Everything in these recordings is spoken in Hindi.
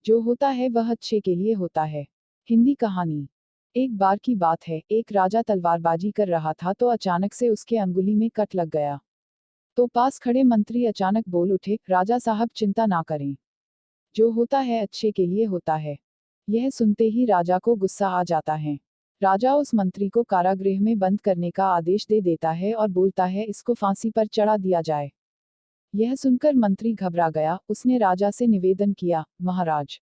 जो होता है वह अच्छे के लिए होता है। हिंदी कहानी। एक बार की बात है, एक राजा तलवारबाजी कर रहा था तो अचानक से उसके अंगुली में कट लग गया। तो पास खड़े मंत्री अचानक बोल उठे, राजा साहब चिंता ना करें। जो होता है अच्छे के लिए होता है। यह सुनते ही राजा को गुस्सा आ जाता है। राजा उस मंत्री को कारागृह में बंद करने का आदेश दे देता है और बोलता है इसको फांसी पर चढ़ा दिया जाए। यह सुनकर मंत्री घबरा गया, उसने राजा से निवेदन किया, महाराज,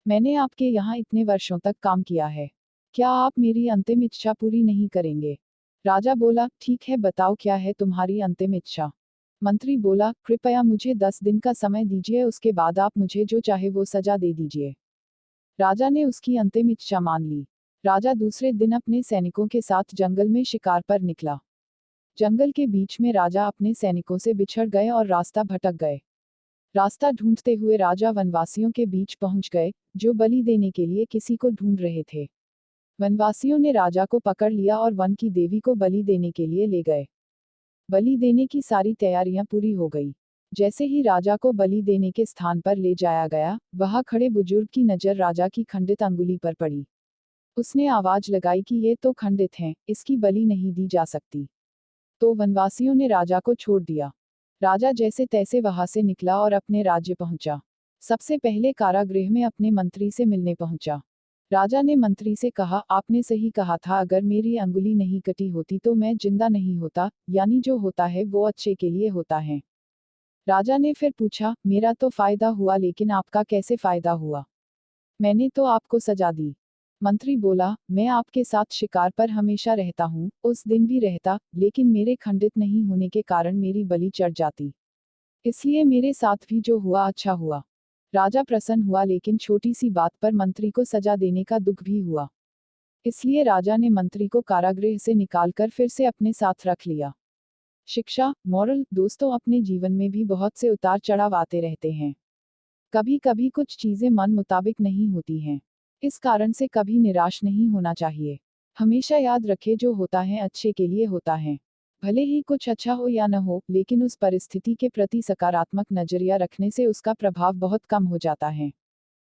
मैंने आपके यहाँ इतने वर्षों तक काम किया है, क्या आप मेरी अंतिम इच्छा पूरी नहीं करेंगे? राजा बोला, ठीक है, बताओ क्या है तुम्हारी अंतिम इच्छा? मंत्री बोला, कृपया मुझे 10 दिन का समय दीजिए, उसके बाद आप मुझे जो चाहे वो सजा दे दीजिए। राजा ने उसकी अंतिम इच्छा मान ली। राजा दूसरे दिन अपने सैनिकों के साथ जंगल में शिकार पर निकला। जंगल के बीच में राजा अपने सैनिकों से बिछड़ गए और रास्ता भटक गए। रास्ता ढूंढते हुए राजा वनवासियों के बीच पहुंच गए, जो बलि देने के लिए किसी को ढूंढ रहे थे। वनवासियों ने राजा को पकड़ लिया और वन की देवी को बलि देने के लिए ले गए। बलि देने की सारी तैयारियां पूरी हो गई। जैसे ही राजा को बलि देने के स्थान पर ले जाया गया, वहां खड़े बुजुर्ग की नजर राजा की खंडित अंगुली पर पड़ी। उसने आवाज लगाई कि ये तो खंडित है, इसकी बलि नहीं दी जा सकती। तो वनवासियों ने राजा को छोड़ दिया। राजा जैसे तैसे वहां से निकला और अपने राज्य पहुंचा। सबसे पहले कारागृह में अपने मंत्री से मिलने पहुंचा। राजा ने मंत्री से कहा, आपने सही कहा था, अगर मेरी अंगुली नहीं कटी होती तो मैं जिंदा नहीं होता, यानी जो होता है वो अच्छे के लिए होता है। राजा ने फिर पूछा, मेरा तो फायदा हुआ लेकिन आपका कैसे फायदा हुआ? मैंने तो आपको सजा दी। मंत्री बोला, मैं आपके साथ शिकार पर हमेशा रहता हूँ, उस दिन भी रहता, लेकिन मेरे खंडित नहीं होने के कारण मेरी बलि चढ़ जाती। इसलिए मेरे साथ भी जो हुआ अच्छा हुआ। राजा प्रसन्न हुआ, लेकिन छोटी सी बात पर मंत्री को सजा देने का दुख भी हुआ। इसलिए राजा ने मंत्री को कारागृह से निकालकर फिर से अपने साथ रख लिया। शिक्षा, मॉरल, दोस्तों, अपने जीवन में भी बहुत से उतार चढ़ाव आते रहते हैं। कभी कभी कुछ चीजें मन मुताबिक नहीं होती हैं। इस कारण से कभी निराश नहीं होना चाहिए। हमेशा याद रखें, जो होता है अच्छे के लिए होता है। भले ही कुछ अच्छा हो या न हो, लेकिन उस परिस्थिति के प्रति सकारात्मक नजरिया रखने से उसका प्रभाव बहुत कम हो जाता है।